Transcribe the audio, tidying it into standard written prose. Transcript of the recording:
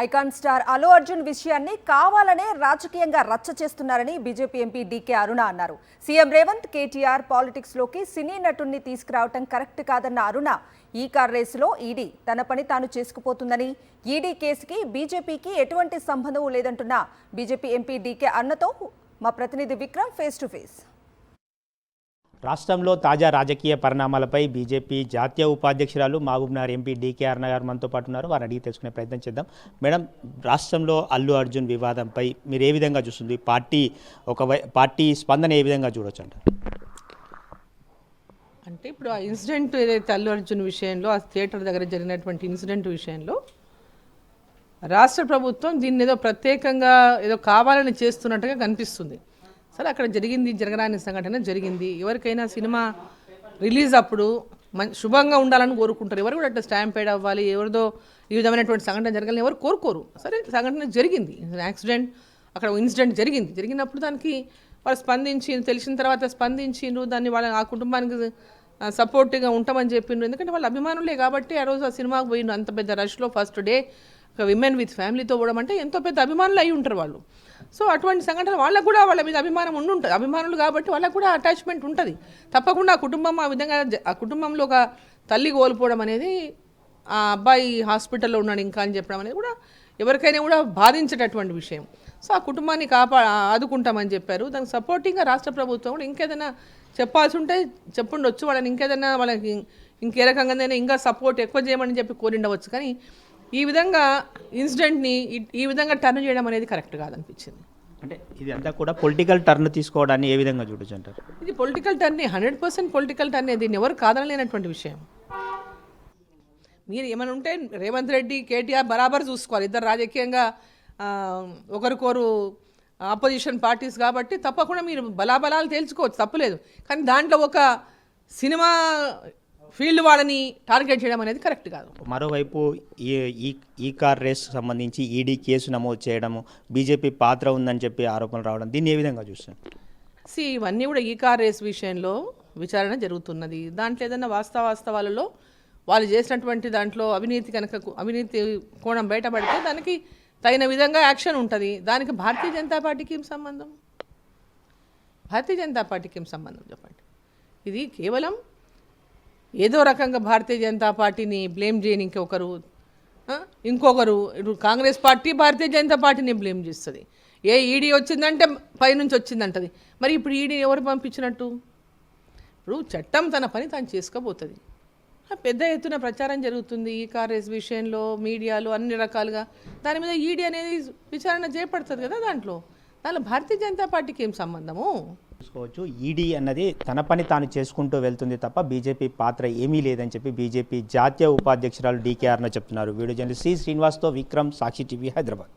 Icon star Allu Arjun విషయాన్ని కావాలనే రాజకీయంగా రచ్చ చేస్తున్నారని బీజేపీ ఎంపీ డీకే అరుణ అన్నారు. సీఎం రేవంత్ కేటీఆర్ పాలిటిక్స్ లోకి సినీ నటుడిని తీసుకురావడం కరెక్ట్ కాదన్న అరుణ ఈ కార్ రేసులో ఈడీ తన పని తాను చేసుకుపోతుందని, ఈడీ కేసుకి బీజేపీకి ఎటువంటి సంబంధం లేదంటున్న బీజేపీ ఎంపీ డీకే అరుణతో మా ప్రతినిధి విక్రమ్ ఫేస్ టు ఫేస్. రాష్ట్రంలో తాజా రాజకీయ పరిణామాలపై బీజేపీ జాతీయ ఉపాధ్యక్షురాలు మహబూబ్నగర్ ఎంపీ డీకే అరుణ గారు మనతో పాటు ఉన్నారు. వారిని అడిగి తెలుసుకునే ప్రయత్నం చేద్దాం. మేడం, రాష్ట్రంలో అల్లు అర్జున్ వివాదంపై మీరు ఏ విధంగా చూస్తుంది? పార్టీ స్పందన ఏ విధంగా చూడొచ్చు అంటారు? అంటే ఇప్పుడు ఆ ఇన్సిడెంట్ ఏదైతే అల్లు అర్జున్ విషయంలో, ఆ థియేటర్ దగ్గర జరిగినటువంటి ఇన్సిడెంట్ విషయంలో రాష్ట్ర ప్రభుత్వం దీన్ని ఏదో ప్రత్యేకంగా ఏదో కావాలని చేస్తున్నట్టుగా కనిపిస్తుంది. సరే, అక్కడ జరగరాని సంఘటన జరిగింది. ఎవరికైనా సినిమా రిలీజ్ అప్పుడు శుభంగా ఉండాలని కోరుకుంటారు. ఎవరు కూడా అట్లా స్టాంపేడ్ అవ్వాలి, ఎవరిదో ఈ విధమైనటువంటి సంఘటన జరగాలని ఎవరు కోరుకోరు. సరే, సంఘటన జరిగింది, యాక్సిడెంట్, అక్కడ ఇన్సిడెంట్ జరిగినప్పుడు దానికి వాళ్ళు తెలిసిన తర్వాత స్పందించిండ్రు. దాన్ని ఆ కుటుంబానికి సపోర్టివ్గా ఉంటామని చెప్పిండ్రు. ఎందుకంటే వాళ్ళ అభిమానులే కాబట్టి ఆ రోజు ఆ సినిమాకి పోయిండ్రు. అంత పెద్ద రష్లో ఫస్ట్ డే ఒక విమెన్ విత్ ఫ్యామిలీతో పోవడం అంటే ఎంతో పెద్ద అభిమానులు అయి ఉంటారు వాళ్ళు. సో అటువంటి సంఘటన వాళ్ళకు కూడా వాళ్ళ మీద అభిమానం ఉంటుంది. అభిమానులు కాబట్టి వాళ్ళకు కూడా అటాచ్మెంట్ ఉంటుంది. తప్పకుండా ఆ కుటుంబంలో ఒక తల్లి కోల్పోవడం అనేది, ఆ అబ్బాయి హాస్పిటల్లో ఉన్నాడు ఇంకా అని చెప్పడం అనేది కూడా ఎవరికైనా కూడా బాధించేటటువంటి విషయం. సో ఆ కుటుంబాన్ని ఆదుకుంటామని చెప్పారు. దానికి సపోర్టింగ్గా రాష్ట్ర ప్రభుత్వం కూడా ఇంకేదైనా చెప్పాల్సి ఉంటే చెప్పుండొచ్చు. వాళ్ళకి ఇంకే రకంగా ఇంకా సపోర్ట్ ఎక్కువ చేయమని చెప్పి కోరిండవచ్చు. కానీ ఈ విధంగా ఇన్సిడెంట్ని ఈ విధంగా టర్న్ చేయడం అనేది కరెక్ట్ కాదనిపించింది. అంటే ఇది అంతా కూడా పొలిటికల్ టర్న్ తీసుకోవడాన్ని ఏ విధంగా చూడొచ్చు అంటారు? ఇది పొలిటికల్ టర్న్, 100% పొలిటికల్ టర్న్. దీన్ని ఎవరు కాదనలేనటువంటి విషయం. మీరు ఏమైనా ఉంటే రేవంత్ రెడ్డి, కేటీఆర్ బరాబర్ చూసుకోవాలి. ఇద్దరు రాజకీయంగా ఒకరికొరు ఆపోజిషన్ పార్టీస్ కాబట్టి తప్పకుండా మీరు బలాబలాలు తేల్చుకోవచ్చు, తప్పులేదు. కానీ దాంట్లో ఒక సినిమా ఫీల్డ్ వాళ్ళని టార్గెట్ చేయడం అనేది కరెక్ట్ కాదు. మరోవైపు ఈ కార్ రేస్ సంబంధించి ఈడీ కేసు నమోదు చేయడము, బీజేపీ పాత్ర ఉందని చెప్పి ఆరోపణలు రావడం, దీన్ని ఏ విధంగా చూస్తాం? ఇవన్నీ కూడా ఈ కార్ రేస్ విషయంలో విచారణ జరుగుతున్నది. దాంట్లో ఏదైనా వాస్తవాలలో వాళ్ళు చేసినటువంటి దాంట్లో అవినీతి కోణం బయటపడితే దానికి తగిన విధంగా యాక్షన్ ఉంటుంది. దానికి భారతీయ జనతా పార్టీకి ఏం సంబంధం? చెప్పండి. ఇది కేవలం ఏదో రకంగా భారతీయ జనతా పార్టీని బ్లేమ్ చేయని ఇంకొకరు కాంగ్రెస్ పార్టీ భారతీయ జనతా పార్టీని బ్లేమ్ చేస్తుంది. ఈడీ వచ్చిందంటే పైనుంచి వచ్చిందంటది. మరి ఇప్పుడు ఈడీ ఎవరు పంపించినట్టు? ఇప్పుడు చట్టం తన పని తాను చేసుకోబోతుంది. పెద్ద ఎత్తున ప్రచారం జరుగుతుంది ఈ కార్ రేస్ విషయంలో, మీడియాలో అన్ని రకాలుగా. దాని మీద ఈడీ అనేది విచారణ చేపడుతుంది కదా. దాంట్లో భారతీయ జనతా పార్టీకి ఏం సంబంధము? చూసుకోవచ్చు, ఈడీ అన్నది తన పని తాను చేసుకుంటూ వెళ్తుంది తప్ప బీజేపీ పాత్ర ఏమీ లేదని చెప్పి బీజేపీ జాతీయ ఉపాధ్యక్షురాలు డీకే అరుణ చెప్తున్నారు. వీడియో జర్నలిస్ట్ శ్రీనివాస్తో విక్రమ్, సాక్షి టీవీ, హైదరాబాద్.